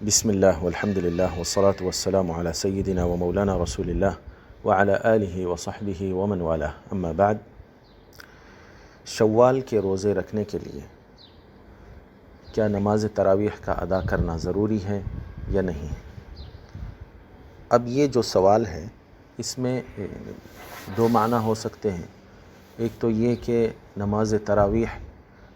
بسم اللہ والحمد للہ والصلاة والسلام علی سیدنا و مولانا رسول اللہ وعلی آلہ وصحبہ ومن والہ اما بعد۔ شوال کے روزے رکھنے کے لیے کیا نماز تراویح کا ادا کرنا ضروری ہے یا نہیں؟ اب یہ جو سوال ہے اس میں دو معنی ہو سکتے ہیں۔ ایک تو یہ کہ نماز تراویح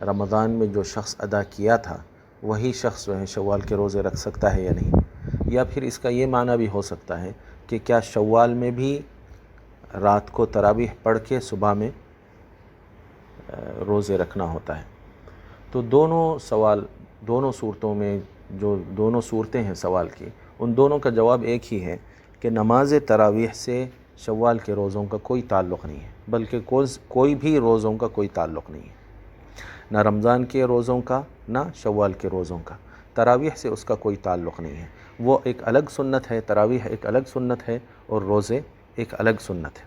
رمضان میں جو شخص ادا کیا تھا وہی شخص جو ہے شوال کے روزے رکھ سکتا ہے یا نہیں، یا پھر اس کا یہ معنی بھی ہو سکتا ہے کہ کیا شوال میں بھی رات کو تراویح پڑھ کے صبح میں روزے رکھنا ہوتا ہے۔ تو دونوں صورتوں میں جو دونوں صورتیں ہیں سوال کی، ان دونوں کا جواب ایک ہی ہے کہ نماز تراویح سے شوال کے روزوں کا کوئی تعلق نہیں ہے، بلکہ کوئی بھی روزوں کا کوئی تعلق نہیں ہے، نہ رمضان کے روزوں کا نہ شوال کے روزوں کا۔ تراویح سے اس کا کوئی تعلق نہیں ہے، وہ ایک الگ سنت ہے، تراویح ایک الگ سنت ہے اور روزے ایک الگ سنت ہے۔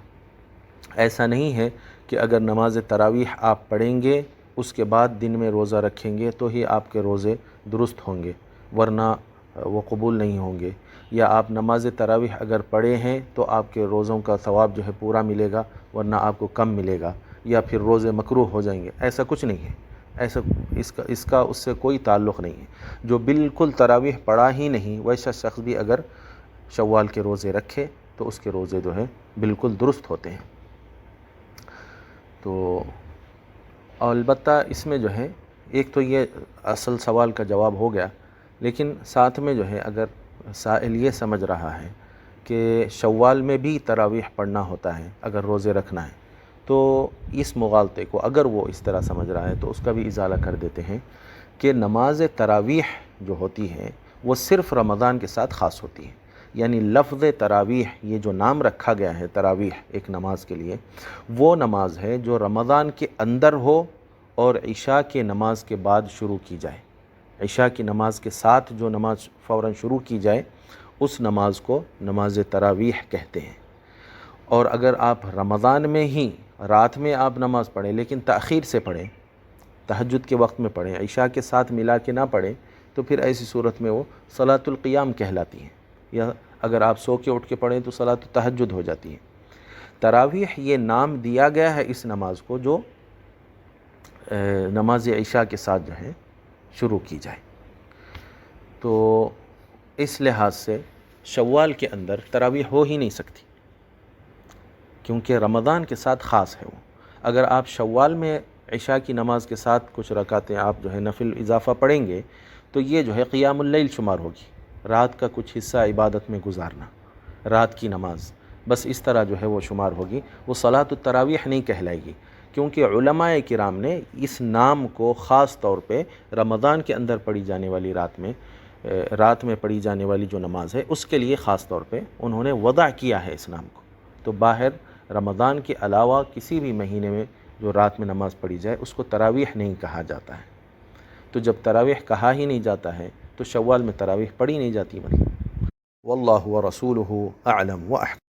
ایسا نہیں ہے کہ اگر نماز تراویح آپ پڑھیں گے اس کے بعد دن میں روزہ رکھیں گے تو ہی آپ کے روزے درست ہوں گے، ورنہ وہ قبول نہیں ہوں گے، یا آپ نماز تراویح اگر پڑھے ہیں تو آپ کے روزوں کا ثواب جو ہے پورا ملے گا ورنہ آپ کو کم ملے گا، یا پھر روزے مکروہ ہو جائیں گے۔ ایسا کچھ نہیں ہے، اس کا اس سے کوئی تعلق نہیں ہے۔ جو بالکل تراویح پڑھا ہی نہیں ویسا شخص بھی اگر شوال کے روزے رکھے تو اس کے روزے جو ہے بالکل درست ہوتے ہیں۔ تو البتہ اس میں جو ہے ایک تو یہ اصل سوال کا جواب ہو گیا، لیکن ساتھ میں جو ہے اگر سائل یہ سمجھ رہا ہے کہ شوال میں بھی تراویح پڑھنا ہوتا ہے اگر روزے رکھنا ہے، تو اس مغالطے کو اگر وہ اس طرح سمجھ رہا ہے تو اس کا بھی ازالہ کر دیتے ہیں کہ نماز تراویح جو ہوتی ہے وہ صرف رمضان کے ساتھ خاص ہوتی ہے۔ یعنی لفظ تراویح، یہ جو نام رکھا گیا ہے تراویح ایک نماز کے لیے، وہ نماز ہے جو رمضان کے اندر ہو اور عشاء کے نماز کے بعد شروع کی جائے۔ عشاء کی نماز کے ساتھ جو نماز فوراً شروع کی جائے اس نماز کو نماز تراویح کہتے ہیں۔ اور اگر آپ رمضان میں ہی رات میں آپ نماز پڑھیں لیکن تاخیر سے پڑھیں، تہجد کے وقت میں پڑھیں، عشاء کے ساتھ ملا کے نہ پڑھیں، تو پھر ایسی صورت میں وہ صلاۃ القیام کہلاتی ہیں، یا اگر آپ سو کے اٹھ کے پڑھیں تو صلاۃ التہجد ہو جاتی ہے۔ تراویح یہ نام دیا گیا ہے اس نماز کو جو نماز عشاء کے ساتھ جو ہے شروع کی جائے۔ تو اس لحاظ سے شوال کے اندر تراویح ہو ہی نہیں سکتی، کیونکہ رمضان کے ساتھ خاص ہے وہ۔ اگر آپ شوال میں عشاء کی نماز کے ساتھ کچھ رکعتیں آپ جو ہے نفل اضافہ پڑھیں گے تو یہ جو ہے قیام اللیل شمار ہوگی، رات کا کچھ حصہ عبادت میں گزارنا، رات کی نماز، بس اس طرح جو ہے وہ شمار ہوگی، وہ صلاۃ التراویح نہیں کہلائے گی، کیونکہ علماء کرام نے اس نام کو خاص طور پہ رمضان کے اندر پڑھی جانے والی رات میں پڑھی جانے والی جو نماز ہے اس کے لیے خاص طور پہ انہوں نے وضع کیا ہے اس نام کو۔ تو باہر رمضان کے علاوہ کسی بھی مہینے میں جو رات میں نماز پڑھی جائے اس کو تراویح نہیں کہا جاتا ہے۔ تو جب تراویح کہا ہی نہیں جاتا ہے تو شوال میں تراویح پڑھی نہیں جاتی مطلب۔ واللہ ورسولہ اعلم واحکم۔